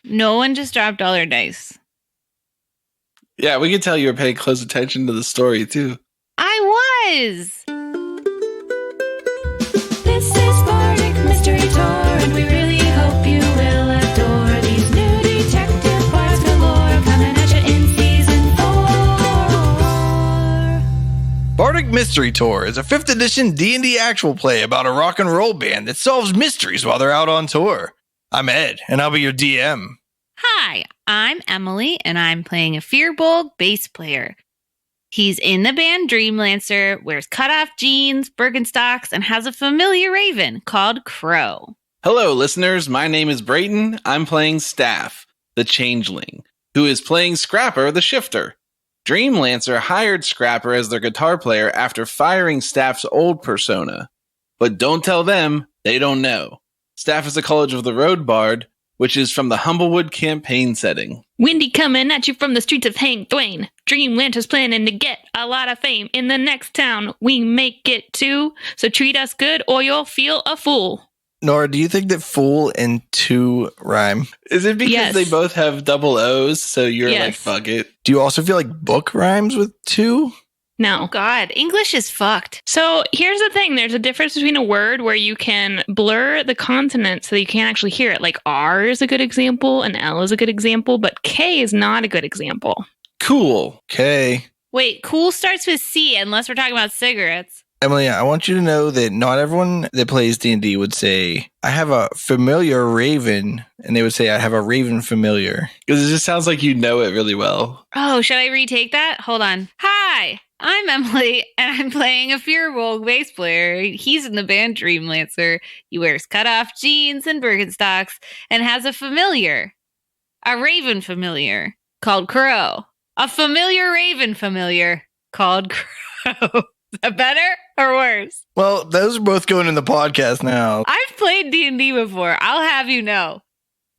No one just dropped all their dice. Yeah, we could tell you were paying close attention to the story, too. I was! This is Bardic Mystery Tour, and we really hope you will adore these new detective bards galore coming at you in Season 4. Bardic Mystery Tour is a 5th edition D&D actual play about a rock and roll band that solves mysteries while they're out on tour. I'm Ed, and I'll be your DM. Hi, I'm Emily, and I'm playing a Fearbold bass player. He's in the band Dreamlancer, wears cutoff jeans, Birkenstocks, and has a familiar raven called Crow. Hello, listeners. My name is Brayton. I'm playing Staff, the Changeling, who is playing Scrapper, the Shifter. Dreamlancer hired Scrapper as their guitar player after firing Staff's old persona. But don't tell them, they don't know. Staff is a College of the Road bard, which is from the Humblewood campaign setting. Windy coming at you from the streets of Hang Thwain. Dreamlancer's planning to get a lot of fame in the next town we make it to. So treat us good or you'll feel a fool. Nora, do you think that fool and two rhyme? Is it because Yes. they both have double O's, so you're like, Yes. fuck it? Do you also feel like book rhymes with two? No. God, English is fucked. So here's the thing. There's a difference between a word where you can blur the consonants so that you can't actually hear it. Like R is a good example and L is a good example, but K is not a good example. Cool. Okay. Wait, cool starts with C unless we're talking about cigarettes. Emily, I want you to know that not everyone that plays D&D would say, I have a familiar raven, and they would say, I have a raven familiar. Because it just sounds like you know it really well. Oh, should I retake that? Hold on. Hi, I'm Emily, and I'm playing a Fearbold bass player. He's in the band Dreamlancer. He wears cutoff jeans and Birkenstocks and has a familiar, a raven familiar called Crow. A familiar raven familiar called Crow. Is that better or worse? Well, those are both going in the podcast now. I've played D&D before. I'll have you know.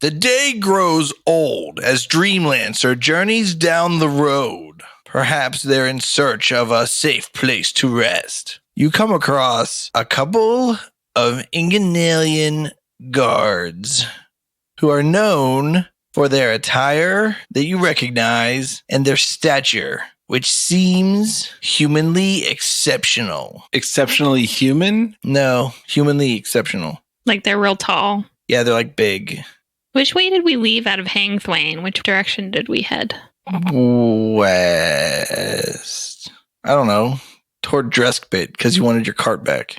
The day grows old as Dreamlancer journeys down the road. Perhaps they're in search of a safe place to rest. You come across a couple of Inganalian guards who are known for their attire that you recognize and their stature, which seems humanly exceptional. Exceptionally human? No, humanly exceptional. Like they're real tall. Yeah, they're like big. Which way did we leave out of Hang Thwain? Which direction did we head? West. I don't know. Toward Dreskbit, because you wanted your cart back.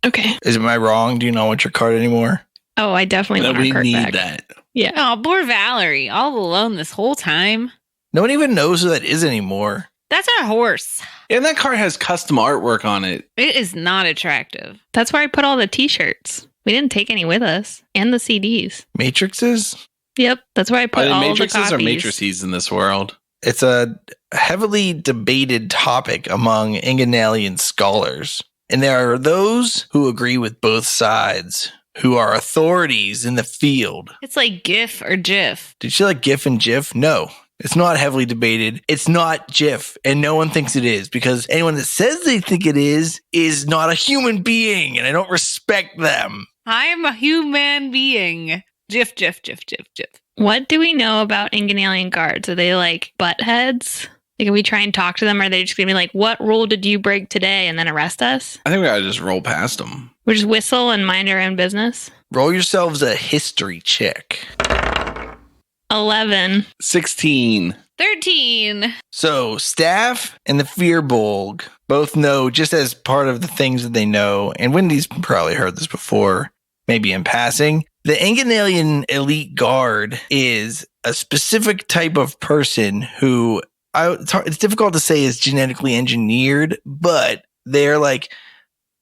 Okay. Am I wrong? Do you not want your cart anymore? Oh, I definitely want our we cart need back. that. Yeah. Oh, poor Valerie. All alone this whole time. No one even knows who that is anymore. That's our horse. And that card has custom artwork on it. It is not attractive. That's where I put all the t-shirts. We didn't take any with us. And the CDs. Matrixes? Yep. That's where I Are put they all the matrices copies. or matrices in this world? It's a heavily debated topic among Inganalian scholars. And there are those who agree with both sides, who are authorities in the field. It's like GIF or GIF. Did you like GIF and GIF? No. It's not heavily debated. It's not GIF, and no one thinks it is, because anyone that says they think it is not a human being, and I don't respect them. I'm a human being. GIF, GIF, GIF, GIF, GIF. What do we know about Inganalian guards? Are they like butt heads? Like, if we try and talk to them, are they just going to be like, what rule did you break today, and then arrest us? I think we gotta just roll past them. We just whistle and mind our own business? Roll yourselves a history check. 11. 16. 13. So, Staff and the Fearbolg both know, just as part of the things that they know, and Wendy's probably heard this before, maybe in passing, the Inganalian elite guard is a specific type of person who, it's difficult to say is genetically engineered, but they're like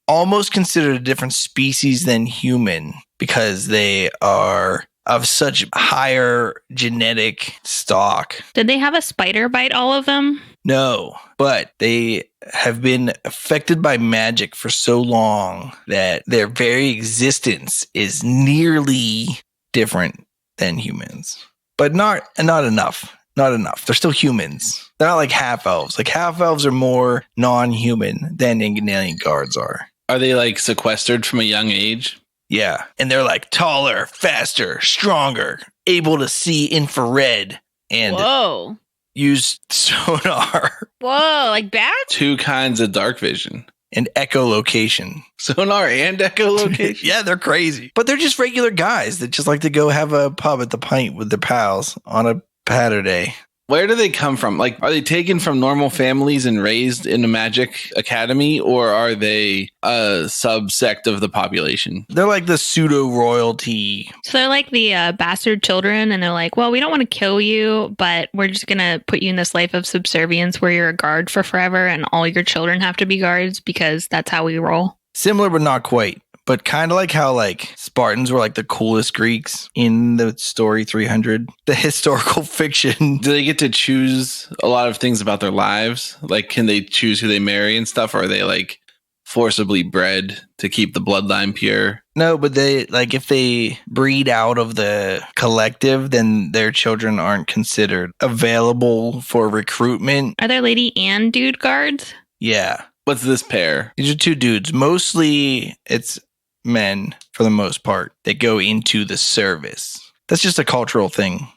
almost considered a different species than human because they are of such higher genetic stock. Did they have a spider bite all of them? No, but they have been affected by magic for so long that their very existence is nearly different than humans. But not enough. Not enough. They're still humans. They're not like half-elves. Like, half-elves are more non-human than Inganalian guards are. Are they like sequestered from a young age? Yeah. And they're like taller, faster, stronger. able to see infrared and Whoa. use sonar Whoa, like bats? 2 kinds of dark vision. and echolocation. Sonar and echolocation? Yeah, they're crazy. But they're just regular guys that just like to go have a pub at the Pint with their pals on a Saturday. Where do they come from? Like, are they taken from normal families and raised in a magic academy, or are they a subsect of the population? They're like the pseudo royalty. So they're like the bastard children, and they're like, well, we don't want to kill you, but we're just going to put you in this life of subservience where you're a guard for forever, and all your children have to be guards because that's how we roll. Similar, but not quite. But kind of like how like Spartans were like the coolest Greeks in the story 300, the historical fiction. Do they get to choose a lot of things about their lives? Like, can they choose who they marry and stuff? Or are they like forcibly bred to keep the bloodline pure? No, but they like if they breed out of the collective, then their children aren't considered available for recruitment. Are there lady and dude guards? Yeah. What's this pair? These are 2 dudes. Mostly it's men for the most part that go into the service. That's just a cultural thing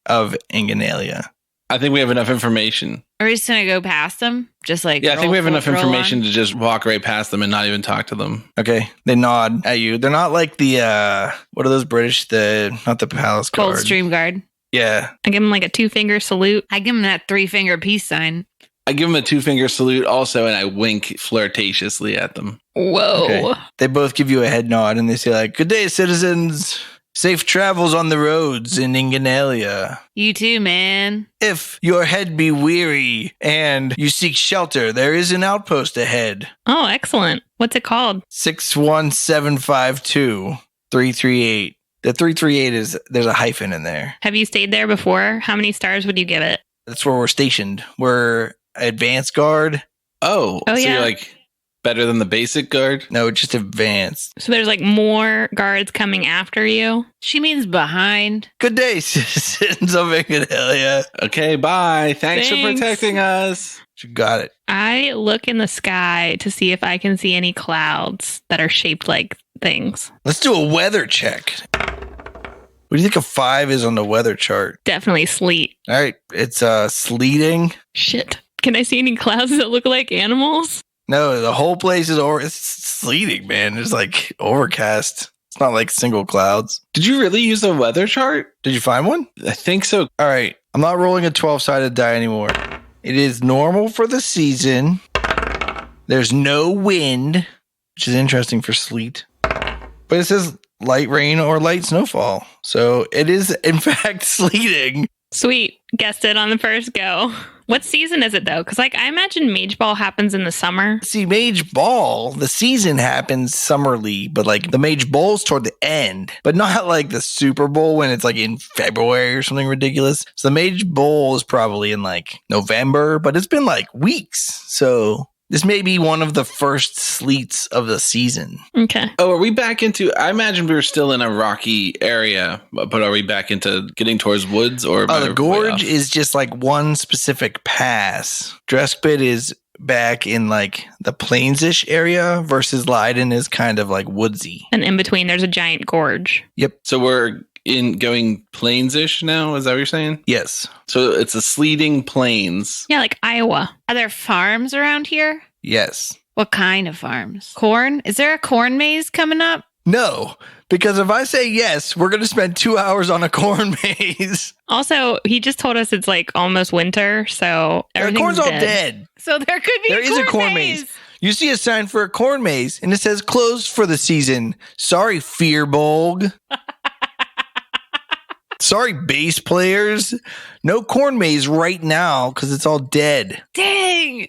of Inganalia. I think we have enough information. Are we just going to go past them? Just like, Yeah, I think roll we have enough roll information on? to just walk right past them and not even talk to them. Okay. They nod at you. They're not like the what are those British? Not the palace guard. Coldstream Guard. Yeah. I give them like a 2-finger salute. I give him that 3-finger peace sign. I give them a 2-finger salute also, and I wink flirtatiously at them. Whoa. Okay. They both give you a head nod and they say like, "Good day, citizens. Safe travels on the roads in Inganalia. You too, man. If your head be weary and you seek shelter, there is an outpost ahead. Oh, excellent. What's it called? 61752-338. The 338 is, there's a hyphen in there. Have you stayed there before? How many stars would you give it? That's where we're stationed. We're advanced guard. Oh, Oh, so yeah. you're like better than the basic guard? No, just advanced. So there's like more guards coming after you. She means behind. Good day, citizens of Inganalia. Okay, bye. Thanks for Thanks. protecting us. You got it. I look in the sky to see if I can see any clouds that are shaped like things. Let's do a weather check. What do you think a 5 is on the weather chart? Definitely sleet. All right, it's sleeting. Shit. Can I see any clouds that look like animals? No, the whole place is it's sleeting, man. It's like overcast. It's not like single clouds. Did you really use a weather chart? Did you find one? I think so. All right, I'm not rolling a 12-sided die anymore. It is normal for the season. There's no wind, which is interesting for sleet. But it says light rain or light snowfall. So it is, in fact, sleeting. Sweet. Guessed it on the first go. What season is it though? Because like I imagine Mage Ball happens in the summer. See, Mage Ball, the season happens summerly, but like the Mage Bowl's toward the end, but not like the Super Bowl when it's like in February or something ridiculous. So the Mage Bowl is probably in like November, but it's been like weeks. So this may be one of the first sleets of the season. Okay. Oh, are we back into... I imagine we were still in a rocky area, but are we back into getting towards woods or... The gorge is just like one specific pass. Dreskbit is back in like the plains-ish area versus Leiden is kind of like woodsy. And in between there's a giant gorge. Yep. So we're in going plains-ish now? Is that what you're saying? Yes. So it's a sleeting plains. Yeah, like Iowa. Are there farms around here? Yes. What kind of farms? Corn? Is there a corn maze coming up? No, because if I say yes, we're going to spend 2 hours on a corn maze. Also, he just told us it's like almost winter, so The everything's corn's all dead. dead. So there could be There is a corn maze. You see a sign for a corn maze, and it says closed for the season. Sorry, Fearbolg. Sorry, bass players. No corn maze right now because it's all dead. Dang.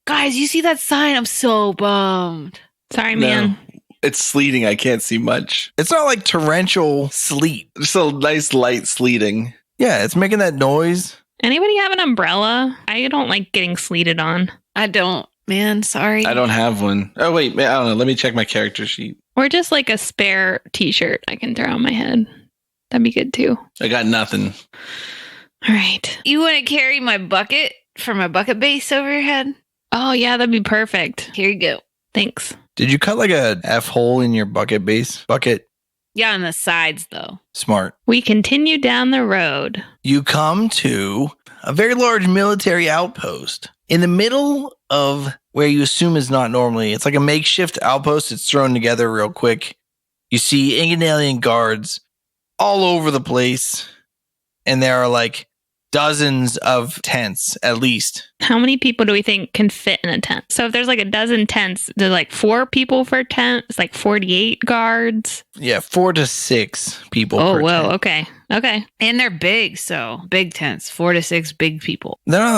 Guys, you see that sign? I'm so bummed. Sorry, man. No, it's sleeting. I can't see much. It's not like torrential sleet. Just a nice light sleeting. Yeah, it's making that noise. Anybody have an umbrella? I don't like getting sleeted on. I don't, man. Sorry. I don't have one. Oh, wait. I don't know. Let me check my character sheet. Or just like a spare t-shirt I can throw on my head. That'd be good too. I got nothing. All right. You want to carry my bucket for my bucket base over your head? Oh, yeah, that'd be perfect. Here you go. Thanks. Did you cut like a F hole in your bucket base? Bucket? Yeah, on the sides, though. Smart. We continue down the road. You come to a very large military outpost in the middle of where you assume is not normally. It's like a makeshift outpost. It's thrown together real quick. You see Inganalian guards all over the place, and there are like dozens of tents at least. How many people do we think can fit in a tent? So if there's like a dozen tents, there's like 4 people per tent. It's like 48 guards. Yeah, 4 to 6 people. Oh, per whoa. tent. Okay. And they're big, so big tents, 4 to 6 big people. They're not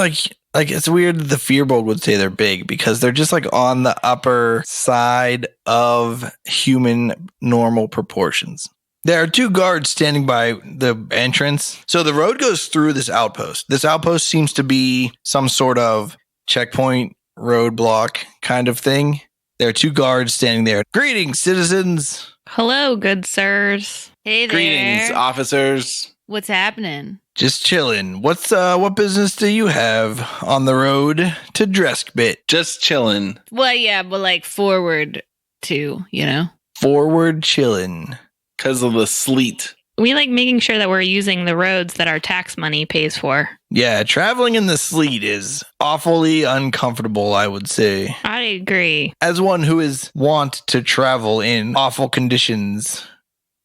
like it's weird that the Fearbold would say they're big because they're just like on the upper side of human normal proportions. There are 2 guards standing by the entrance. So the road goes through this outpost. This outpost seems to be some sort of checkpoint, roadblock kind of thing. There are 2 guards standing there. Greetings, citizens. Hello, good sirs. Hey there. Greetings, officers. What's happening? Just chilling. What business do you have on the road to Dreskbit? Just chilling. Well, yeah, but like forward too, you know? Forward chillin'. Because of the sleet. We like making sure that we're using the roads that our tax money pays for. Yeah, traveling in the sleet is awfully uncomfortable, I would say. I agree. As one who is wont to travel in awful conditions,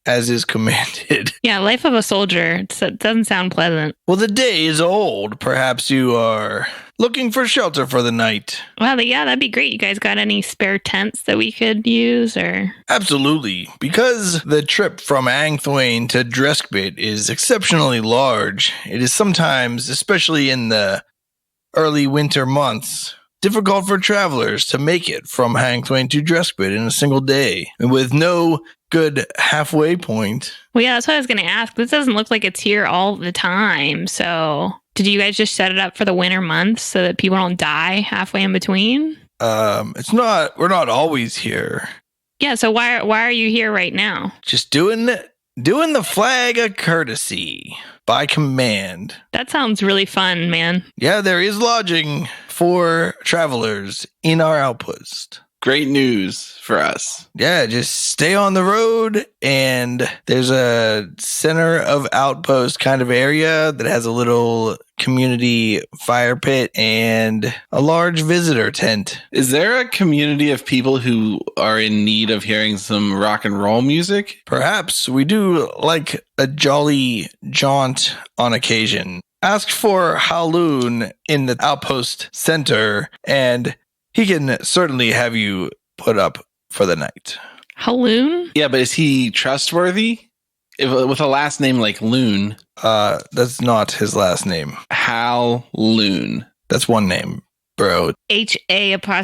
as is commanded. Yeah, life of a soldier. It doesn't sound pleasant. Well, the day is old. Perhaps you are looking for shelter for the night. Well, yeah, that'd be great. You guys got any spare tents that we could use or? Absolutely. Because the trip from Angthwain to Dreskbit is exceptionally large, it is sometimes, especially in the early winter months, difficult for travelers to make it from Angthwain to Dreskbit in a single day. And with no good halfway point. Well, yeah, that's what I was going to ask. This doesn't look like it's here all the time. So did you guys just set it up for the winter months so that people don't die halfway in between? We're not always here. Yeah, so why are you here right now? Just doing the flag a courtesy by command. That sounds really fun, man. Yeah, there is lodging for travelers in our outpost. Great news for us. Yeah, just stay on the road, and there's a center of outpost kind of area that has a little community fire pit and a large visitor tent. Is there a community of people who are in need of hearing some rock and roll music? Perhaps we do like a jolly jaunt on occasion. Ask for Haloon in the outpost center, and he can certainly have you put up for the night. Haloon? Yeah, but is he trustworthy? With a last name like Loon. That's not his last name. Hal Loon. That's one name, bro. HA'Luun.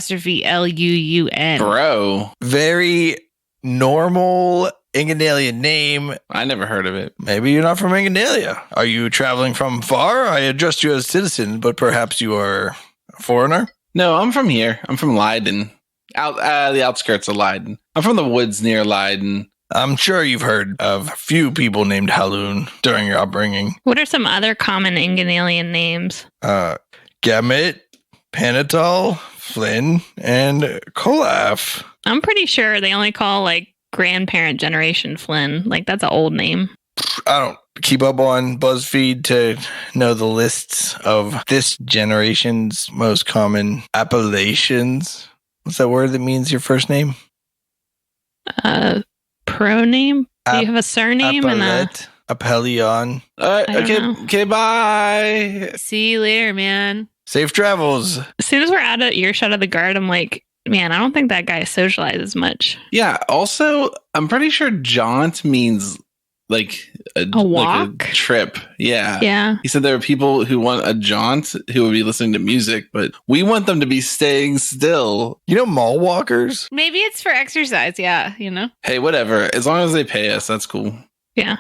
Bro. Very normal Inganalian name. I never heard of it. Maybe you're not from Inganalia. Are you traveling from far? I addressed you as citizen, but perhaps you are a foreigner? No, I'm from here. I'm from Leiden. Out the outskirts of Leiden. I'm from the woods near Leiden. I'm sure you've heard of a few people named Haloon during your upbringing. What are some other common Inganalian names? Gamut, Panatol, Flynn, and Kolaf. I'm pretty sure they only call like grandparent generation Flynn. Like that's an old name. I don't keep up on BuzzFeed to know the lists of this generation's most common appellations. What's that word that means your first name? Proname? Do you have a surname and a Appellion. I don't know. Okay, bye. See you later, man. Safe travels. As soon as we're out of earshot of the guard, I'm like, man, I don't think that guy socializes much. Yeah, also, I'm pretty sure jaunt means like a walk? like a trip. Yeah. Yeah. He said there are people who want a jaunt who would be listening to music, but we want them to be staying still. You know mall walkers? Maybe it's for exercise, yeah, you know? Hey, whatever. As long as they pay us, that's cool. Yeah.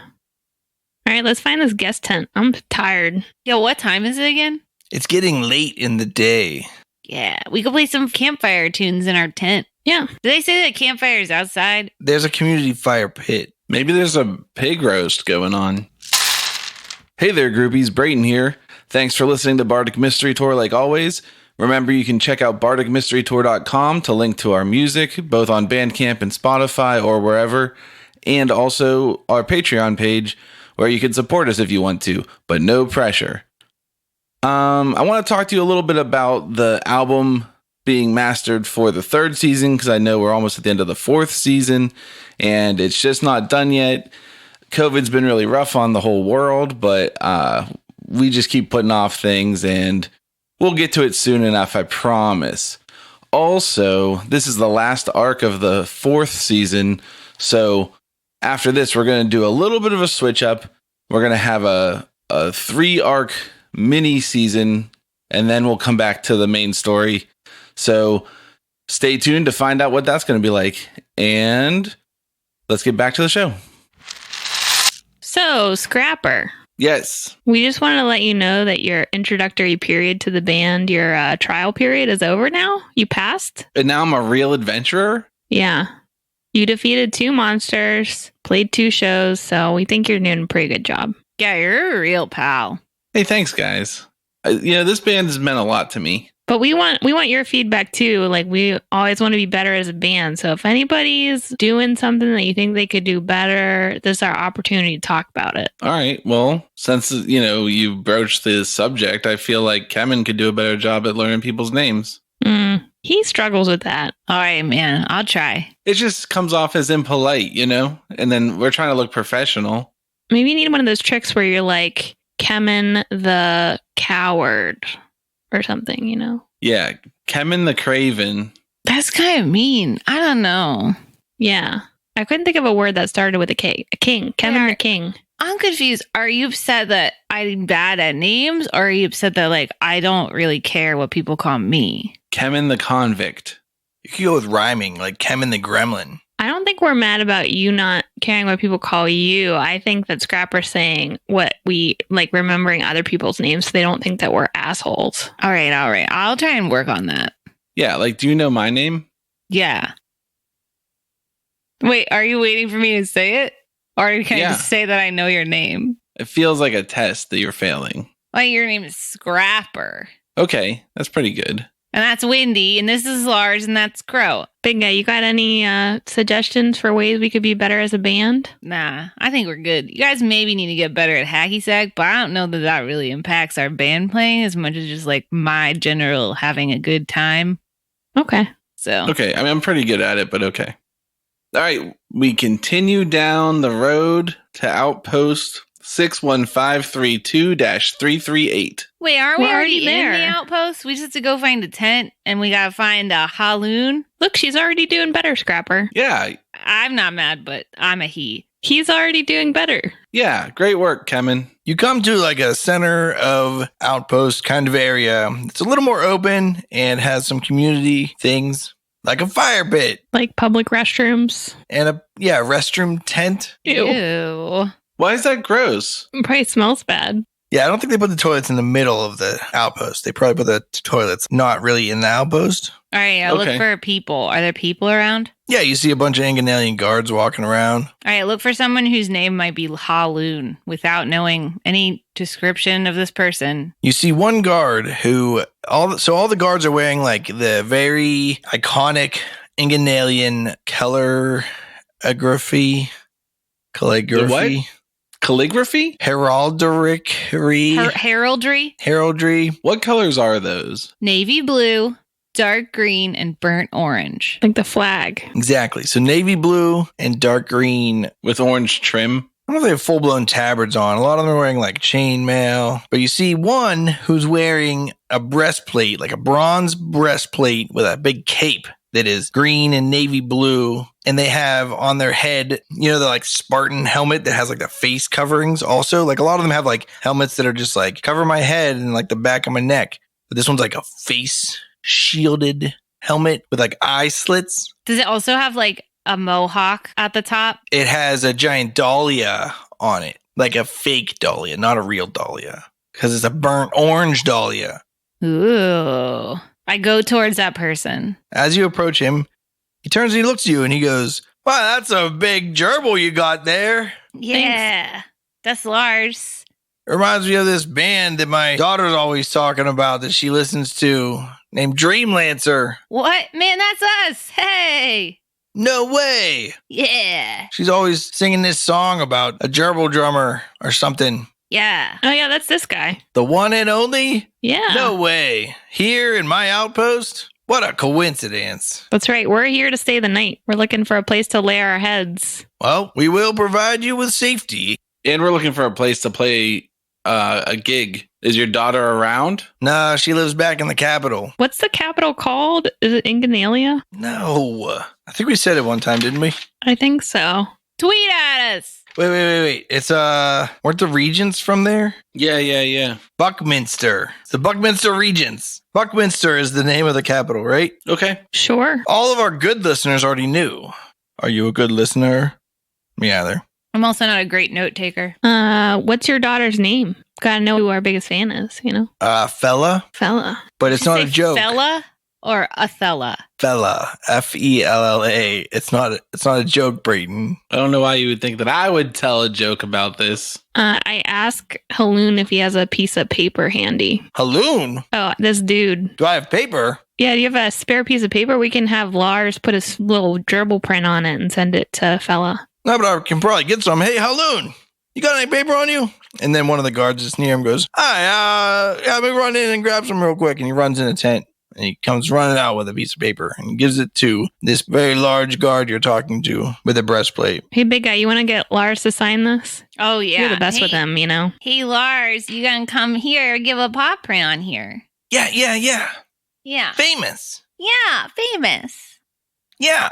All right, let's find this guest tent. I'm tired. Yo, what time is it again? It's getting late in the day. Yeah, we could play some campfire tunes in our tent. Yeah. Did they say that campfire's outside? There's a community fire pit. Maybe there's a pig roast going on. Hey there, groupies. Brayton here. Thanks for listening to Bardic Mystery Tour like always. Remember, you can check out bardicmysterytour.com to link to our music, both on Bandcamp and Spotify or wherever. and also our Patreon page where you can support us if you want to, but no pressure. I want to talk to you a little bit about the album being mastered for the 3rd season, because I know we're almost at the end of the 4th season and it's just not done yet. COVID's been really rough on the whole world, but we just keep putting off things, and we'll get to it soon enough, I promise. Also, this is the last arc of the 4th season, so after this, we're going to do a little bit of a switch up. We're going to have a 3-arc mini season, and then we'll come back to the main story. So stay tuned to find out what that's going to be like. And let's get back to the show. So, Scrapper, Yes. we just wanted to let you know that your introductory period to the band, your trial period, is over now. You passed. And now I'm a real adventurer? Yeah. You defeated 2 monsters, played 2 shows, so we think you're doing a pretty good job. Yeah, you're a real pal. Hey, thanks, guys. This band has meant a lot to me. But we want your feedback too. Like, we always want to be better as a band. So if anybody's doing something that you think they could do better, this is our opportunity to talk about it. All right. Well, since, you broached this subject, I feel like Kevin could do a better job at learning people's names. He struggles with that. All right, man. I'll try. It just comes off as impolite, And then we're trying to look professional. Maybe you need one of those tricks where you're like, Kemen the Coward or something, Yeah. Kevin the Craven. That's kind of mean. I don't know. Yeah. I couldn't think of a word that started with a K. A king. Kemen the King. I'm confused. Are you upset that I'm bad at names, or are you upset that, I don't really care what people call me? Kevin the Convict. You could go with rhyming, like Kemen the Gremlin. I don't think we're mad about you not caring what people call you. I think that Scrapper's saying what we like, remembering other people's names so they don't think that we're assholes. All right. I'll try and work on that. Yeah, do you know my name? Yeah. Wait, are you waiting for me to say it? Or can I just say that I know your name? It feels like a test that you're failing. Like, your name is Scrapper. Okay, that's pretty good. And that's Windy, and this is Lars, and that's Crow. Big guy, you got any suggestions for ways we could be better as a band? Nah, I think we're good. You guys maybe need to get better at hacky sack, but I don't know that really impacts our band playing as much as just my general having a good time. Okay. So. Okay, I'm pretty good at it, but okay. All right, we continue down the road to Outpost 61532-338. Wait, aren't we We're already already in the there. outpost? We just have to go find a tent, and we gotta find a Haloon. Look, she's already doing better, Scrapper. Yeah, I'm not mad, but I'm a he. He's already doing better. yeah, great work, Kevin. You come to a center of outpost kind of area. It's a little more open and has some community things like a fire pit Like public restrooms. and a restroom tent. Ew. Why is that gross? It probably smells bad. Yeah, I don't think they put the toilets in the middle of the outpost. They probably put the toilets not really in the outpost. All right, I'll Okay. look for people. Are there people around? Yeah, you see a bunch of Inganalian guards walking around. All right, look for someone whose name might be Haloon without knowing any description of this person. You see one guard who all the guards are wearing the very iconic Inganalian calligraphy. The what? Calligraphy? Heraldry. What colors are those? Navy blue, dark green, and burnt orange. Like the flag. Exactly. So navy blue and dark green. With orange trim? I don't know if they have full-blown tabards on. A lot of them are wearing chainmail. But you see one who's wearing a breastplate, like a bronze breastplate with a big cape that is green and navy blue. And they have on their head, the Spartan helmet that has the face coverings also. A lot of them have helmets that are just cover my head and the back of my neck. But this one's a face shielded helmet with eye slits. Does it also have a mohawk at the top? It has a giant dahlia on it, like a fake dahlia, not a real dahlia, because it's a burnt orange dahlia. Ooh. I go towards that person. As you approach him, he turns and he looks at you and he goes, "Wow, that's a big gerbil you got there. Yeah, that's Lars. It reminds me of this band that my daughter's always talking about that she listens to named Dreamlancer." What? Man, that's us. Hey. No way. Yeah. She's always singing this song about a gerbil drummer or something. Yeah. Oh, yeah, that's this guy. The one and only? Yeah. No way. Here in my outpost? What a coincidence. That's right. We're here to stay the night. We're looking for a place to lay our heads. Well, we will provide you with safety. And we're looking for a place to play a gig. Is your daughter around? Nah, she lives back in the capital. What's the capital called? Is it Inganalia? No. I think we said it one time, didn't we? I think so. Tweet at us. Wait. It's, weren't the regents from there? Yeah. Buckminster. It's the Buckminster Regents. Buckminster is the name of the capital, right? Okay. Sure. All of our good listeners already knew. Are you a good listener? Me either. I'm also not a great note taker. What's your daughter's name? Gotta know who our biggest fan is, you know? Fella. Fella. But it's not a joke. Fella or Athella? Fella. Fella. It's not a joke, Brayton. I don't know why you would think that I would tell a joke about this. I ask Haloon if he has a piece of paper handy. Haloon? Oh, this dude. Do I have paper? Yeah, do you have a spare piece of paper? We can have Lars put his little gerbil print on it and send it to Fella. No, but I can probably get some. Hey, Haloon, you got any paper on you? And then one of the guards that's near him goes, hi, let me run in and grab some real quick. And he runs in the tent. And he comes running out with a piece of paper and gives it to this very large guard you're talking to with a breastplate. Hey, big guy, you want to get Lars to sign this? Oh, yeah. You're the best with him, you know? Hey, Lars, you gonna come here, give a paw print on here. Yeah. Yeah. Famous. Yeah, famous. Yeah.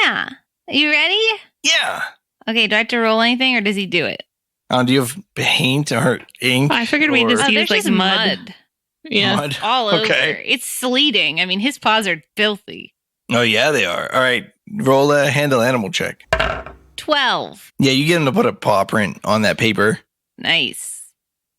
Yeah. Are you ready? Yeah. Okay, do I have to roll anything or does he do it? Do you have paint or ink? I figured we just Oh, use there's like just mud. Yeah. Mud? All Okay. over. It's sleeting. I mean, his paws are filthy. Oh, yeah, they are. All right. Roll a handle animal check. 12. Yeah, you get him to put a paw print on that paper. Nice.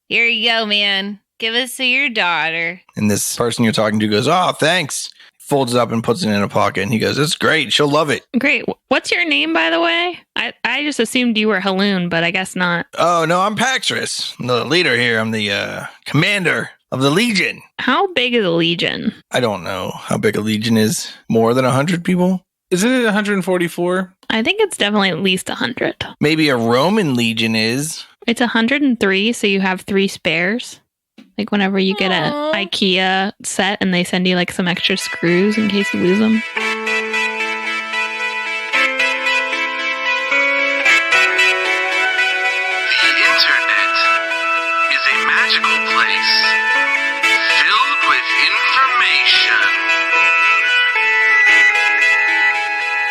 Here you go, man. Give us to your daughter. And this person you're talking to goes, oh, thanks. Folds it up and puts it in a pocket. And he goes, it's great. She'll love it. Great. What's your name, by the way? I just assumed you were Haloon, but I guess not. Oh, no, I'm Paxris. I'm the leader here. I'm the commander of the Legion. How big is a legion? I don't know how big a Legion is. More than 100 people? Isn't it 144? I think it's definitely at least 100. Maybe a Roman Legion is. It's 103, so you have 3 spares. Like whenever you get an Aw. IKEA set and they send you like some extra screws in case you lose them. The internet is a magical place filled with information.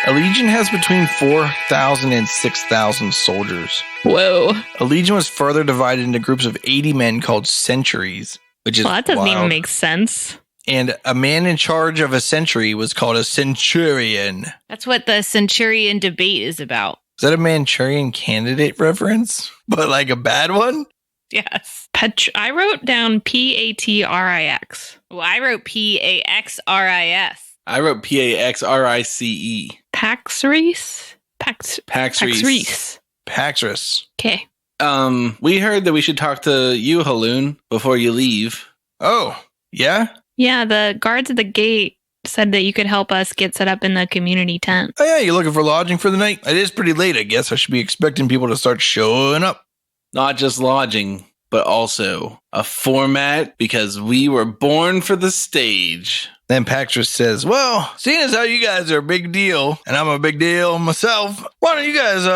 A Legion has between 4,000 and 6,000 soldiers. Whoa. A Legion was further divided into groups of 80 men called centuries, which is Well, that doesn't even wild. make sense. And a man in charge of a century was called a centurion. That's what the Centurion debate is about. Is that a Manchurian candidate reference? But like a bad one? Yes. I wrote down Patrix. Well, I wrote Paxris. I wrote Paxrice. Paxris? Paxrice. Paxris. Okay. We heard that we should talk to you, Haloon, before you leave. Oh, yeah? Yeah, the guards at the gate said that you could help us get set up in the community tent. Oh, yeah, you're looking for lodging for the night? It is pretty late, I guess. I should be expecting people to start showing up. Not just lodging, but also a format because we were born for the stage. Then Paxris says, well, seeing as how you guys are a big deal, and I'm a big deal myself, why don't you guys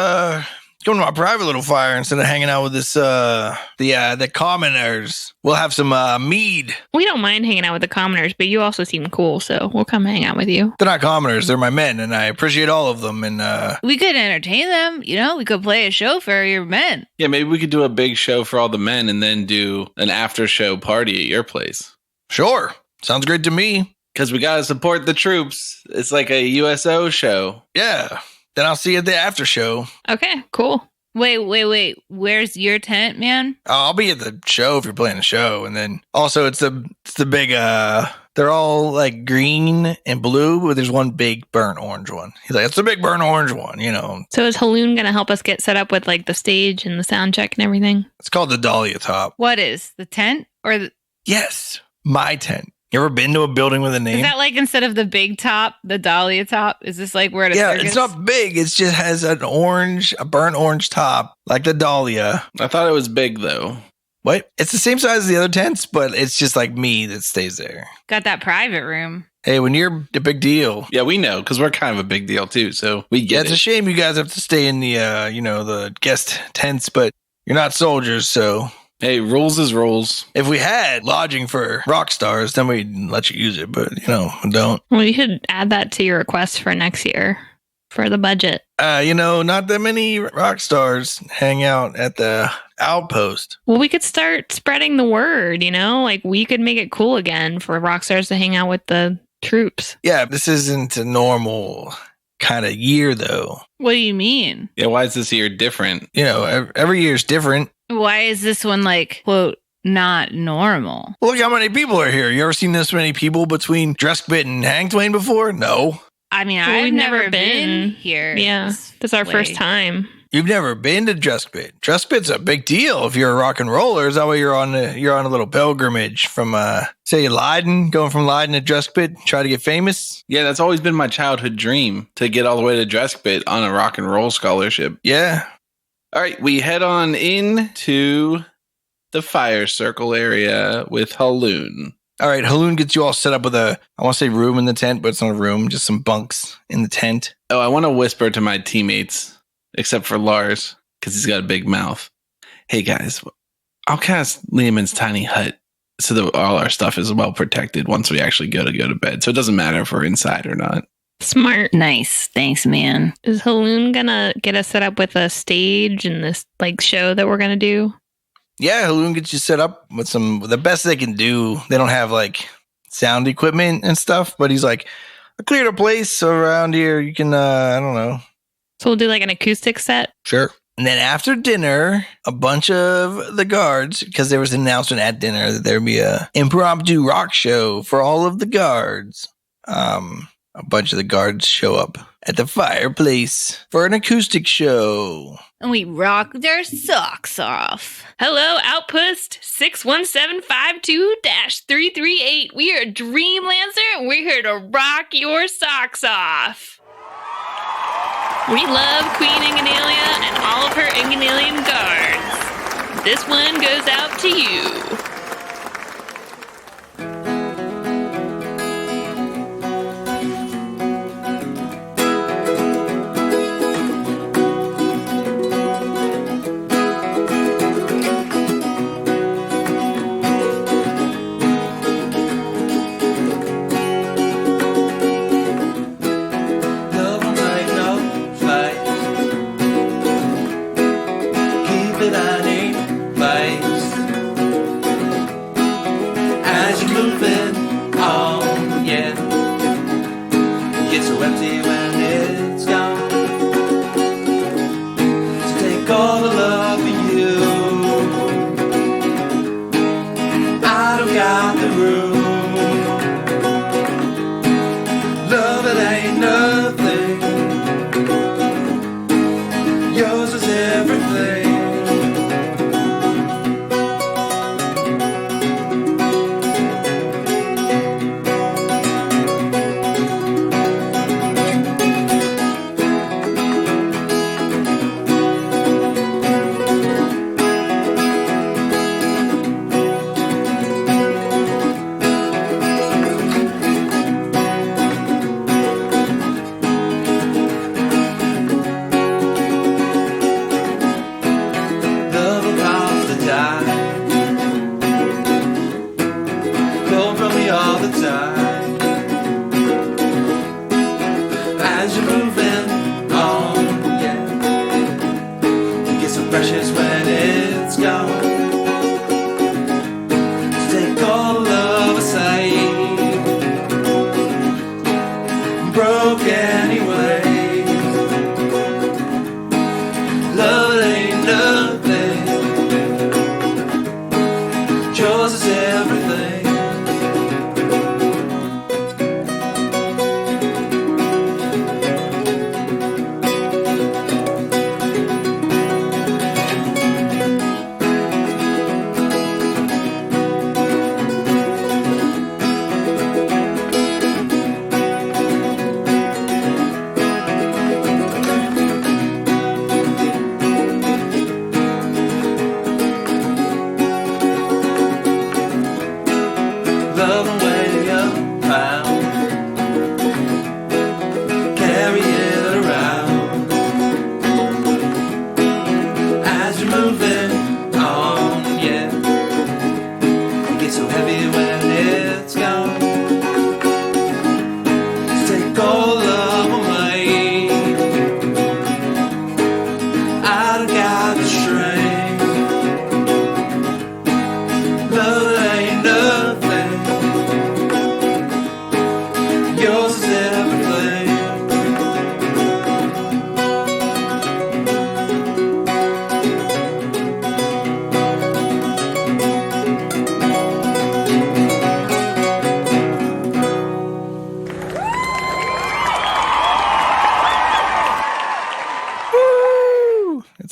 come to my private little fire instead of hanging out with this the commoners? We'll have some mead. We don't mind hanging out with the commoners, but you also seem cool, so we'll come hang out with you. They're not commoners, they're my men, and I appreciate all of them. And We could entertain them. You know, we could play a show for your men. Yeah, maybe we could do a big show for all the men and then do an after show party at your place. sure, sounds great to me. Because we got to support the troops. It's like a USO show. Yeah. Then I'll see you at the after show. Okay, cool. Wait. Where's your tent, man? I'll be at the show if you're playing the show. And then also it's the big they're all like green and blue, but there's one big burnt orange one. He's like, it's the big burnt orange one, you know. So is Haloon going to help us get set up with like the stage and the sound check and everything? It's called the Dahlia Top. What is the tent or the? Yes, my tent. You ever been to a building with a name? Is that like instead of the big top, the Dahlia top? Is this like we're at a Yeah, circus? it's not big. It just has a burnt orange top, like the Dahlia. I thought it was big, though. What? It's the same size as the other tents, but it's just like me that stays there. Got that private room. Hey, when you're a big deal. Yeah, we know, because we're kind of a big deal, too, so we Yeah, get it's it. a shame you guys have to stay in the, the guest tents, but you're not soldiers, so Hey, rules is rules. if we had lodging for rock stars, then we'd let you use it, but, we don't. Well, you should add that to your request for next year for the budget. Not that many rock stars hang out at the Outpost. Well, we could start spreading the word, like we could make it cool again for rock stars to hang out with the troops. Yeah, this isn't a normal kind of year, though. What do you mean? Yeah, why is this year different? Every year's different. Why is this one like, quote, not normal? Look how many people are here. You ever seen this many people between Dreskbit and Hang Twain before? No. I mean, Well, I've we've never never been been. here. Yeah, that's our first time. You've never been to Dreskbit. Dreskbit's a big deal if you're a rock and roller. Is that why you're on a little pilgrimage from say Leiden, going from Leiden to Dreskbit, try to get famous? Yeah, that's always been my childhood dream, to get all the way to Dreskbit on a rock and roll scholarship. Yeah. All right, we head on into the fire circle area with Haloon. All right, Haloon gets you all set up with I want to say room in the tent, but it's not a room, just some bunks in the tent. Oh, I want to whisper to my teammates, except for Lars, because he's got a big mouth. Hey, guys, I'll cast Liamon's tiny hut so that all our stuff is well protected once we actually go to bed. So it doesn't matter if we're inside or not. Smart. Nice. Thanks, man. Is Haloon gonna get us set up with a stage and this show that we're gonna do? Yeah, Haloon gets you set up with the best they can do. They don't have sound equipment and stuff, but he's like, I cleared a place around here. You can, I don't know. So we'll do an acoustic set. Sure. And then after dinner, a bunch of the guards, because there was an announcement at dinner that there'd be a impromptu rock show for all of the guards. A bunch of the guards show up at the fireplace for an acoustic show. And we rock their socks off. Hello, Outpost 61752-338. We are Dreamlancer, and we're here to rock your socks off. We love Queen Inganalian and all of her Inganalian guards. This one goes out to you. Love will make no fight. Keep it on a place. As you're moving on, yeah. Get so empty when it's gone. So take all the love for you. I don't got the room. Love, it ain't nothing. Yours is everything. Love will cause to die. Go from me all the time. As you're moving on, yeah. You get so precious when it's gone. So take all the love aside. Broke anyway. Love, it ain't nothing. Yours is everything.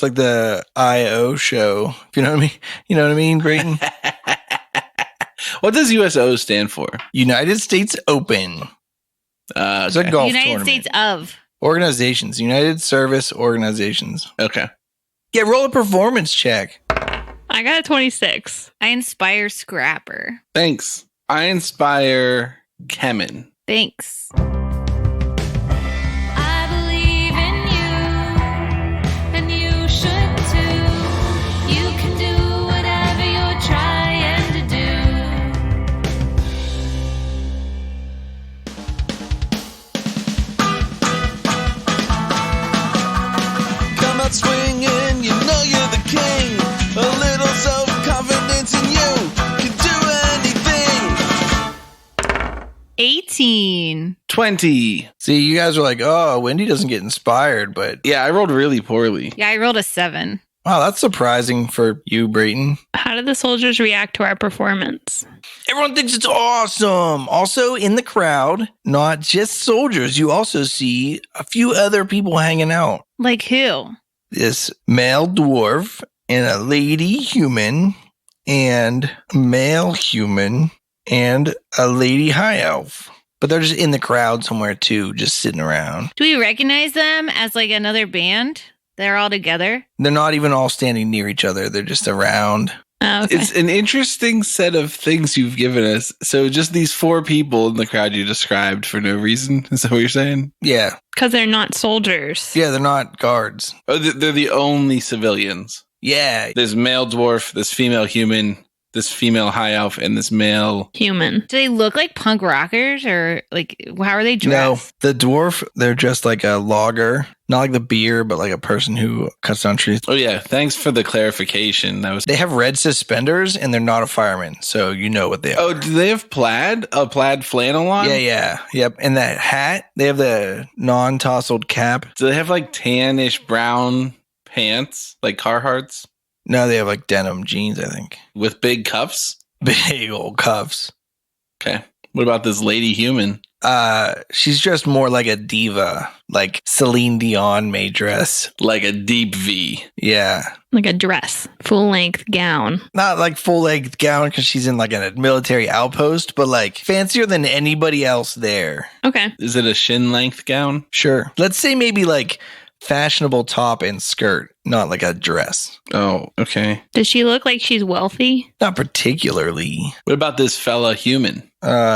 like the I.O. show. If you know what I mean? You know what I mean, Brayton? What does USO stand for? United States Open. It's a Okay. golf United tournament. States of. Organizations. United Service Organizations. Okay. Yeah, roll a performance check. I got a 26. I inspire Scrapper. Thanks. I inspire Kemen. Thanks. I believe in you, and you should too. You can do whatever you're trying to do. Come out swinging, you know you're the king. A little self-confidence in you can do anything. 18. 20. See, you guys were like, oh, Wendy doesn't get inspired, but Yeah, I rolled really poorly. Yeah, I rolled a 7. wow, that's surprising for you, Brayton. How did the soldiers react to our performance? Everyone thinks it's awesome. Also in the crowd, not just soldiers, you also see a few other people hanging out. Like who? This male dwarf and a lady human and a male human and a lady high elf. But they're just in the crowd somewhere too, just sitting around. Do we recognize them as like another band? They're all together? They're not even all standing near each other. They're just around. Oh, okay. It's an interesting set of things you've given us. So just these 4 people in the crowd you described for no reason. Is that what you're saying? Yeah. Because they're not soldiers. Yeah, they're not guards. Oh, they're the only civilians. Yeah. There's male dwarf, this female human, this female high elf, and this male. Human. Do they look like punk rockers or like how are they No, dressed? the dwarf, they're just like a logger. Not like the beer, but like a person who cuts down trees. Oh yeah, thanks for the clarification. That was. They have red suspenders and they're not a fireman, so you know what they are. Oh, do they have plaid? A plaid flannel on? Yeah. Yep. And that hat, they have the non-tousled cap. Do they have like tannish brown pants, like Carhartts, No, they have like denim jeans, I think. with big cuffs? Big old cuffs. Okay. What about this lady human? She's dressed more like a diva, like Celine Dion may dress. Like a deep V. Like a dress. Full length gown. Not like full length gown because she's in like a military outpost, but like fancier than anybody else there. Okay. Is it a shin length gown? Sure. Let's say maybe like fashionable top and skirt, not like a dress. Oh, okay. Does she look like she's wealthy? Not particularly. What about this fella human?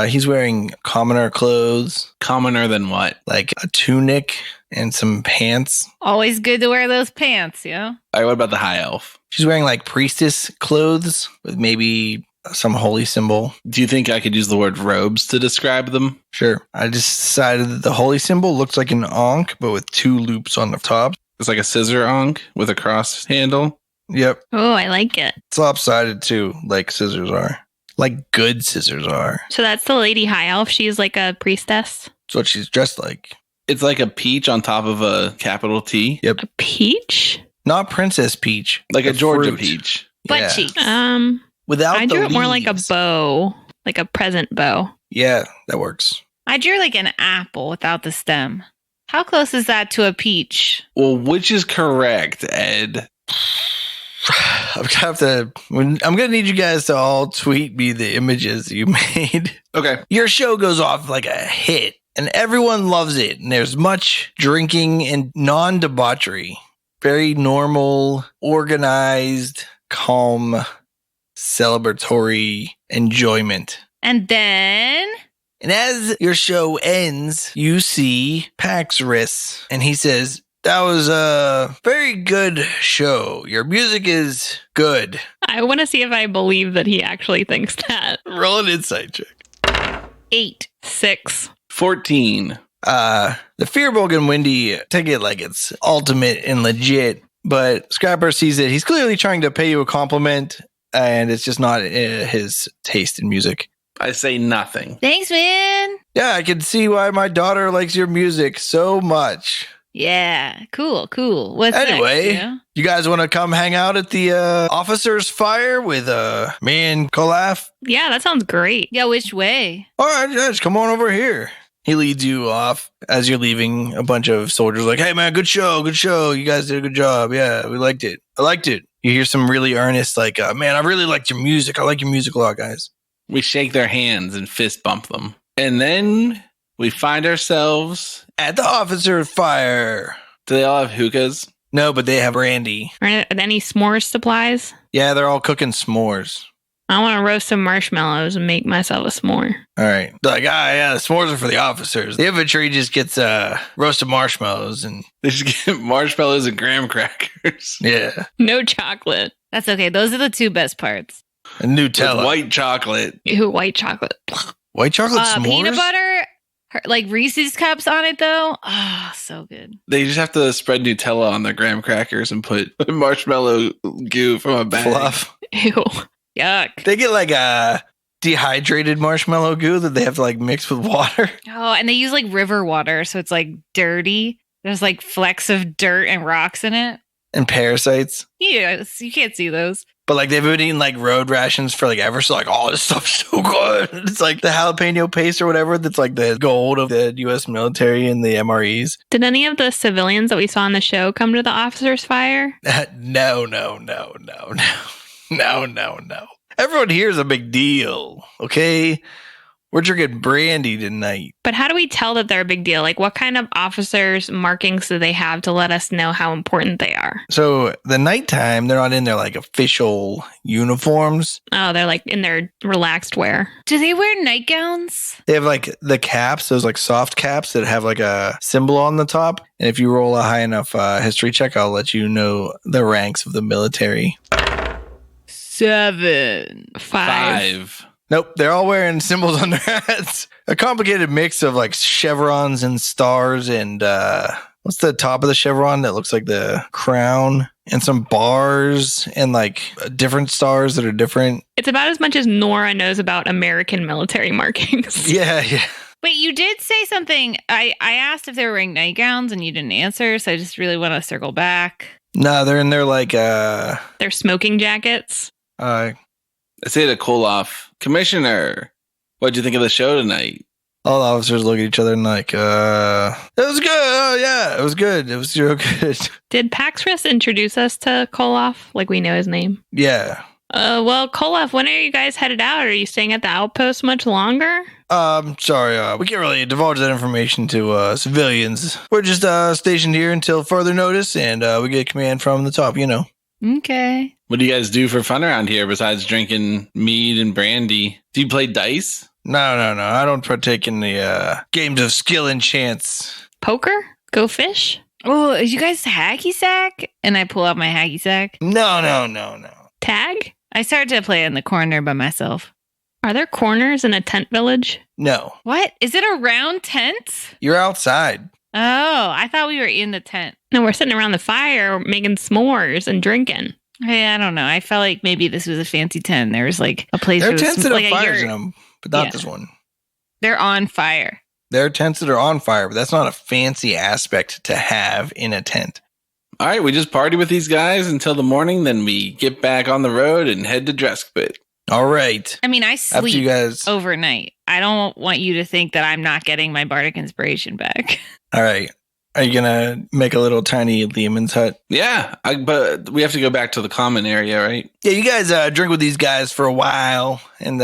He's wearing commoner clothes, Commoner than what? like a tunic and some pants. Always good to wear those pants, you know? All right, what about the high elf? She's wearing like priestess clothes with maybe some holy symbol. Do you think I could use the word robes to describe them? Sure. I just decided that the holy symbol looks like an ankh, but with 2 loops on the top. It's like a scissor ankh with a cross handle. Yep. Oh, I like it. It's lopsided too, like scissors are. Like good scissors are. So that's the lady high elf. She's like a priestess. That's what she's dressed like. It's like a peach on top of a capital T. Yep. A peach? Not Princess Peach. Like a the Georgia fruit. peach. Butt Yeah. cheeks. Without I the drew it more like a leaves. bow. Like a present bow. Yeah, that works. I drew like an apple without the stem. How close is that to a peach? Well, which is correct, Ed? I'm gonna need you guys to all tweet me the images you made. Okay. Your show goes off like a hit, and everyone loves it. And there's much drinking and non-debauchery. Very normal, organized, calm, celebratory enjoyment. And then And as your show ends, you see Paxris, and he says, "That was a very good show. Your music is good." I want to see if I believe that he actually thinks that. Roll an insight check. 8. 6. 14. The Fearbulk and Wendy take it like it's ultimate and legit, but Scrapper sees it. He's clearly trying to pay you a compliment, and it's just not his taste in music. I say nothing. Thanks, man. Yeah, I can see why my daughter likes your music so much. Yeah, cool. What's Anyway, next, you know? you guys want to come hang out at the officer's fire with me and Kolaf? Yeah, that sounds great. Yeah, which way? All right, just come on over here. He leads you off as you're leaving. A bunch of soldiers like, hey, man, good show. You guys did a good job. Yeah, we liked it. I liked it. You hear some really earnest, like, man, I really liked your music. I like your music a lot, guys. We shake their hands and fist bump them. And then we find ourselves... At the officer's fire. Do they all have hookahs? No, but they have brandy. Are there any s'mores supplies? Yeah, they're all cooking s'mores. I want to roast some marshmallows and make myself a s'more. All right. They're like, yeah, the s'mores are for the officers. The infantry just gets roasted marshmallows and... They just get marshmallows and graham crackers. Yeah. No chocolate. That's okay. Those are the two best parts. And Nutella. With white chocolate. Ew, white chocolate. White chocolate s'mores? Peanut butter, like Reese's cups on it, though. Oh, so good. They just have to spread Nutella on their graham crackers and put marshmallow goo from a bag. Fluff. Ew. Yuck. They get like a dehydrated marshmallow goo that they have to like mix with water. Oh, and they use like river water, so it's like dirty. There's like flecks of dirt and rocks in it. And parasites. Yeah, you can't see those. But like they've been eating like road rations for like ever. So like, oh, this stuff's so good. It's like the jalapeno paste or whatever. That's like the gold of the U.S. military and the MREs. Did any of the civilians that we saw on the show come to the officer's fire? No. Everyone here is a big deal. Okay. We're drinking brandy tonight. But how do we tell that they're a big deal? Like, what kind of officers' markings do they have to let us know how important they are? So the nighttime, they're not in their like official uniforms. Oh, they're like in their relaxed wear. Do they wear nightgowns? They have like the caps, those like soft caps that have like a symbol on the top. And if you roll a high enough history check, I'll let you know the ranks of the military. 7. 5. Nope, they're all wearing symbols on their hats. A complicated mix of like chevrons and stars and what's the top of the chevron that looks like the crown? And some bars and like different stars that are different. It's about as much as Nora knows about American military markings. Yeah. Wait, you did say something. I asked if they were wearing nightgowns and you didn't answer, so I just really want to circle back. No, they're in their like They're smoking jackets. I say to Koloff, Commissioner, what'd you think of the show tonight? all the officers look at each other and like, it was good. Oh yeah, it was good. It was real good. Did Paxrus introduce us to Koloff? Like we know his name? Yeah. Well, Koloff, when are you guys headed out? Are you staying at the outpost much longer? Sorry, we can't really divulge that information to civilians. We're just stationed here until further notice, and we get command from the top, you know. Okay. What do you guys do for fun around here besides drinking mead and brandy? Do you play dice? No. I don't partake in the games of skill and chance. Poker? Go fish? Oh, you guys hacky sack? And I pull out my hacky sack. No. Tag? I start to play in the corner by myself. Are there corners in a tent village? No. What? Is it a round tent? You're outside. Oh, I thought we were in the tent. No, we're sitting around the fire making s'mores and drinking. Hey, I don't know. I felt like maybe this was a fancy tent. There was like a place There are with tents that like have a fires yurt. in them, but not Yeah. this one. They're on fire. There are tents that are on fire, but that's not a fancy aspect to have in a tent. All right, we just party with these guys until the morning, then we get back on the road and head to Dreskbit. All right. I mean, I After sleep you guys. overnight. I don't want you to think that I'm not getting my bardic inspiration back. All right. Are you going to make a little tiny Lehman's hut? Yeah, but we have to go back to the common area, right? Yeah, you guys drink with these guys for a while and,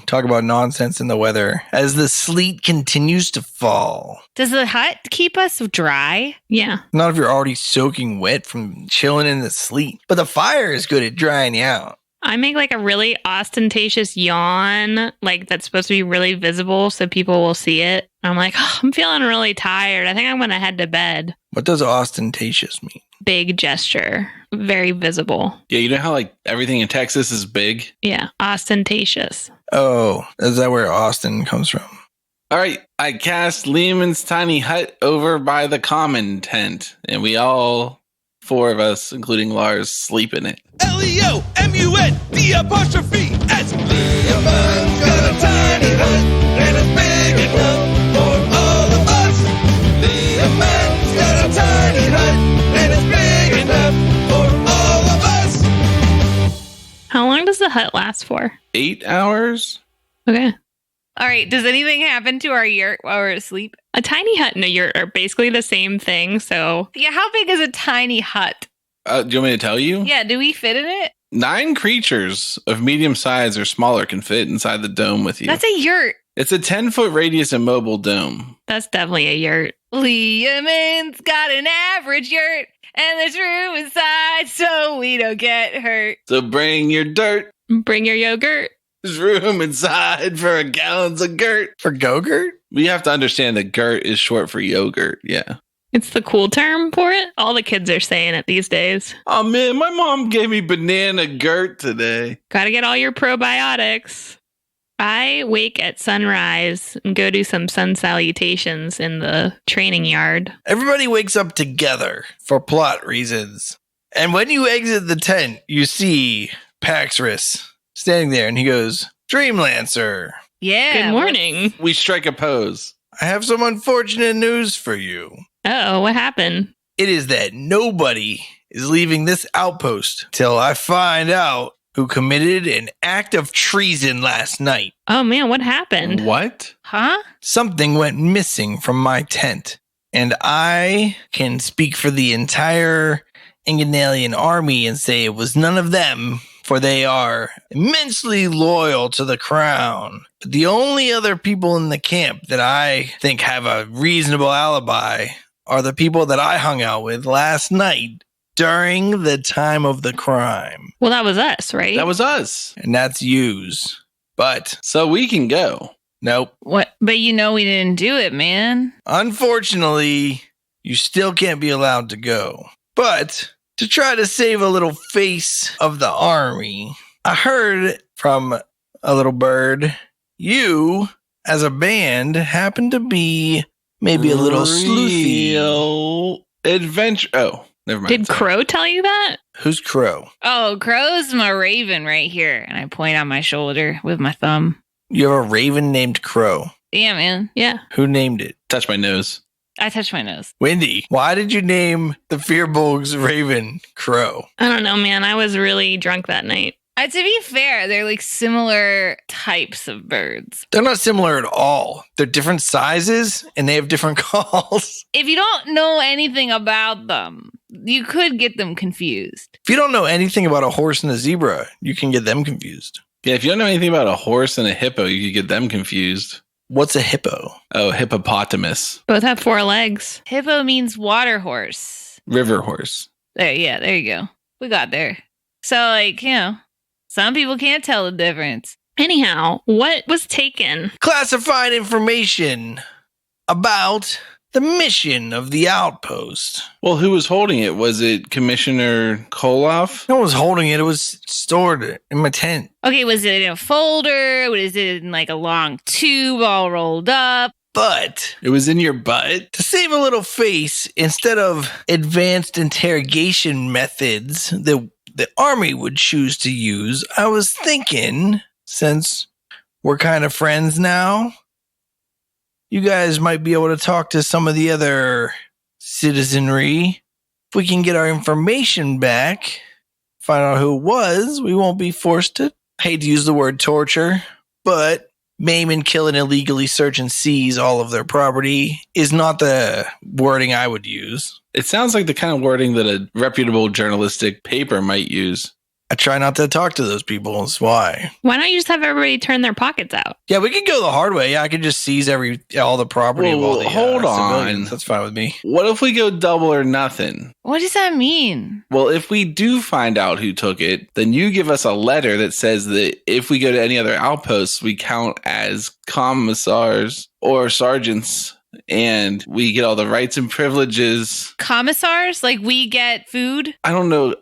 talk about nonsense in the weather as the sleet continues to fall. Does the hut keep us dry? Yeah. Not if you're already soaking wet from chilling in the sleet, but the fire is good at drying you out. I make like a really ostentatious yawn, like that's supposed to be really visible so people will see it. I'm like, I'm feeling really tired. I think I'm going to head to bed. What does ostentatious mean? Big gesture. Very visible. Yeah, you know how like everything in Texas is big? Yeah. Ostentatious. Oh, is that where Austin comes from? All right, I cast Lehman's tiny hut over by the common tent, and we all, 4 of us, including Lars, sleep in it. LEOMUND'S Leoman's got a tiny hut, and it's big enough for all of us. Leoman's got a tiny hut, and it's big enough for all of us. How long does the hut last for? 8 hours? Okay. All right. Does anything happen to our yurt while we're asleep? A tiny hut and a yurt are basically the same thing, so Yeah. How big is a tiny hut? Do you want me to tell you? Yeah. Do we fit in it? 9 creatures of medium size or smaller can fit inside the dome with you. That's a yurt. It's a 10-foot radius immobile dome. that's definitely a yurt. Liamon's got an average yurt, and there's room inside so we don't get hurt. So bring your dirt. Bring your yogurt. There's room inside for gallons of gurt. For Go-Gurt? We have to understand that gurt is short for yogurt. Yeah. It's the cool term for it. All the kids are saying it these days. Oh man, my mom gave me banana gurt today. Gotta get all your probiotics. I wake at sunrise and go do some sun salutations in the training yard. Everybody wakes up together for plot reasons. And when you exit the tent, you see Paxris standing there and he goes, Dreamlancer, Yeah. Good morning. We strike a pose. I have some unfortunate news for you. Uh-oh, what happened? It is that nobody is leaving this outpost till I find out who committed an act of treason last night. Oh man, what happened? What? Huh? Something went missing from my tent, and I can speak for the entire Inganalian army and say it was none of them, for they are immensely loyal to the crown. But the only other people in the camp that I think have a reasonable alibi are the people that I hung out with last night during the time of the crime. Well, that was us, right? That was us. And that's yous. But So we can go. nope. What? But you know we didn't do it, man. Unfortunately, you still can't be allowed to go. But to try to save a little face of the army, I heard from a little bird, you, as a band, happen to be maybe a little sleuthy. Real adventure. Oh, never mind. Did Sorry. Crow tell you that? Who's Crow? Oh, Crow's my raven right here. And I point on my shoulder with my thumb. You have a raven named Crow. Yeah, man. Yeah. Who named it? Touch my nose. I touched my nose. Wendy. Why did you name the Fearbulg's raven Crow? I don't know, man. I was really drunk that night. To be fair, they're like similar types of birds. They're not similar at all. They're different sizes and they have different calls. If you don't know anything about them, you could get them confused. If you don't know anything about a horse and a zebra, you can get them confused. Yeah, if you don't know anything about a horse and a hippo, you could get them confused. What's a hippo? Oh, hippopotamus. Both have 4 legs. Hippo means water horse. River horse. There you go. We got there. So, like, some people can't tell the difference. Anyhow, what was taken? Classified information about the mission of the outpost. Well, who was holding it? Was it Commissioner Koloff? No one was holding it. It was stored in my tent. Okay, was it in a folder? Was it in like a long tube all rolled up? But It was in your butt? to save a little face, instead of advanced interrogation methods that the army would choose to use, I was thinking, since we're kind of friends now, you guys might be able to talk to some of the other citizenry. If we can get our information back, find out who it was, we won't be forced to, hate to use the word torture, but maim and kill and illegally search and seize all of their property is not the wording I would use. It sounds like the kind of wording that a reputable journalistic paper might use. I try not to talk to those people. That's why. Why don't you just have everybody turn their pockets out? Yeah, we could go the hard way. Yeah, I could just seize all the property of all Well, the hold on. civilians. That's fine with me. What if we go double or nothing? What does that mean? Well, if we do find out who took it, then you give us a letter that says that if we go to any other outposts, we count as commissars or sergeants and we get all the rights and privileges. Commissars? Like we get food? I don't know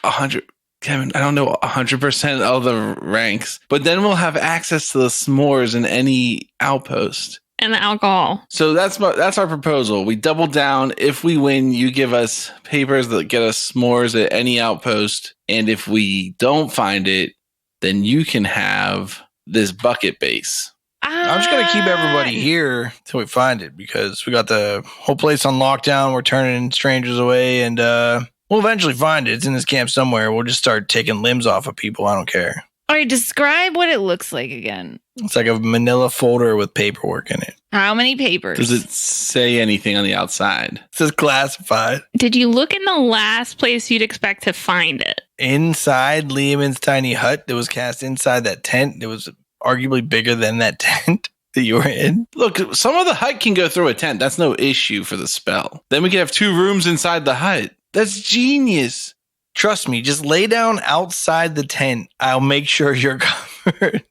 100. Kevin, I don't know 100% of the ranks, but then we'll have access to the s'mores in any outpost. And the alcohol. So that's our proposal. We double down. If we win, you give us papers that get us s'mores at any outpost. And if we don't find it, then you can have this bucket base. I'm just going to keep everybody here till we find it because we got the whole place on lockdown. We're turning strangers away and we'll eventually find it. It's in this camp somewhere. We'll just start taking limbs off of people. I don't care. All right, describe what it looks like again. It's like a manila folder with paperwork in it. How many papers? Does it say anything on the outside? It says classified. Did you look in the last place you'd expect to find it? Inside Liamon's tiny hut that was cast inside that tent that was arguably bigger than that tent that you were in. Look, some of the hut can go through a tent. That's no issue for the spell. Then we can have 2 rooms inside the hut. That's genius. Trust me, just lay down outside the tent. I'll make sure you're covered.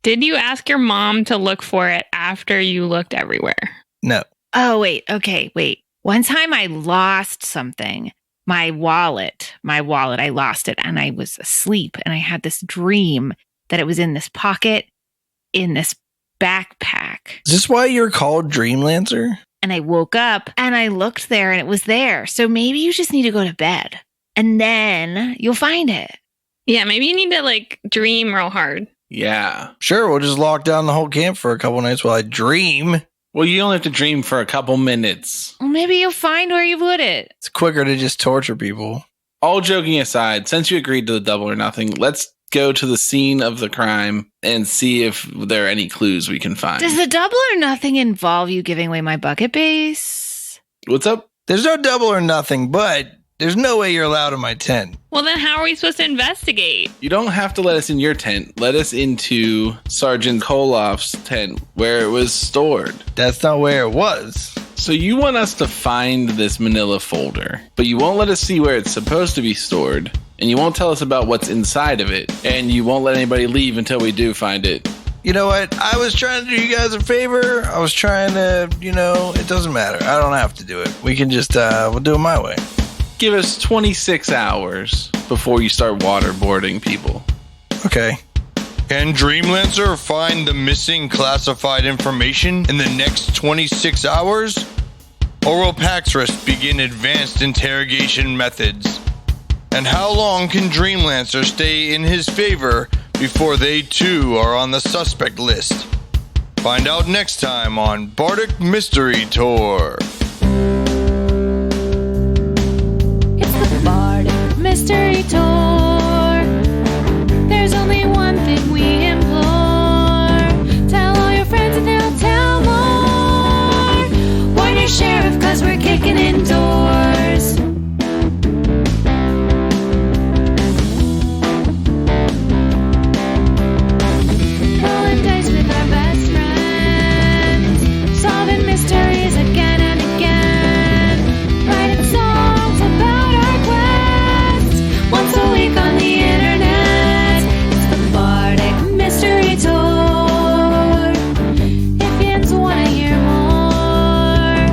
Did you ask your mom to look for it after you looked everywhere? No. Oh, wait. Okay, wait. One time I lost something. My wallet, I lost it and I was asleep and I had this dream that it was in this pocket in this backpack. Is this why you're called Dreamlancer? And I woke up and I looked there and it was there. So maybe you just need to go to bed and then you'll find it. Yeah, maybe you need to dream real hard. Yeah. Sure, we'll just lock down the whole camp for a couple nights while I dream. Well, you only have to dream for a couple minutes. Well, maybe you'll find where you put it. It's quicker to just torture people. All joking aside, since you agreed to the double or nothing, let's go to the scene of the crime and see if there are any clues we can find. Does the double or nothing involve you giving away my bucket base? What's up? There's no double or nothing, but there's no way you're allowed in my tent. Well, then how are we supposed to investigate? You don't have to let us in your tent. Let us into Sergeant Koloff's tent where it was stored. That's not where it was. So you want us to find this manila folder, but you won't let us see where it's supposed to be stored, and you won't tell us about what's inside of it, and you won't let anybody leave until we do find it. You know what? I was trying to do you guys a favor. I was trying to, it doesn't matter. I don't have to do it. We can just, we'll do it my way. Give us 26 hours before you start waterboarding people. Okay. Can Dreamlancer find the missing classified information in the next 26 hours? Or will Paxrus begin advanced interrogation methods? And how long can Dreamlancer stay in his favor before they too are on the suspect list? Find out next time on Bardic Mystery Tour. Bardic Mystery Tour. There's only one thing we implore. Tell all your friends and they'll tell more. Warn your sheriff, cause we're kicking in doors. Rolling dice with our best friends. Solving mysteries again and again. Writing songs about our quest. Once a week on the internet. It's the Bardic Mystery Tour. If yins wanna hear more,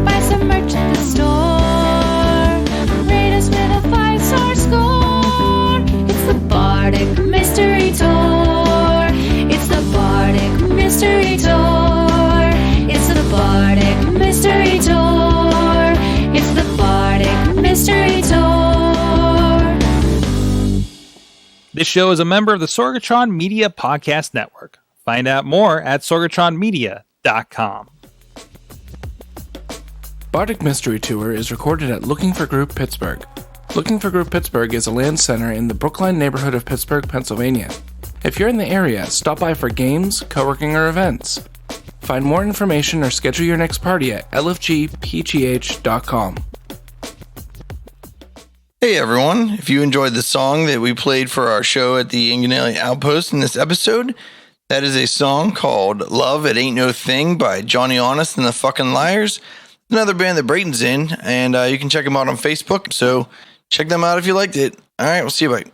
buy some merch at the store. Rate us with a 5-star score. It's the Bardic Mystery Tour. It's the Bardic Mystery Tour. It's the Bardic Mystery Tour. It's the Bardic Mystery Tour. This show is a member of the Sorgatron Media Podcast Network. Find out more at sorgatronmedia.com. Bardic Mystery Tour is recorded at Looking for Group Pittsburgh. Looking for Group Pittsburgh is a land center in the Brookline neighborhood of Pittsburgh, Pennsylvania. If you're in the area, stop by for games, co-working, or events. Find more information or schedule your next party at lfgpgh.com. Hey everyone, if you enjoyed the song that we played for our show at the Inganalian Outpost in this episode, that is a song called Love It Ain't No Thing by Johnny Honest and the Fucking Liars, another band that Brayton's in, and you can check them out on Facebook, so check them out if you liked it. Alright, we'll see you, bye.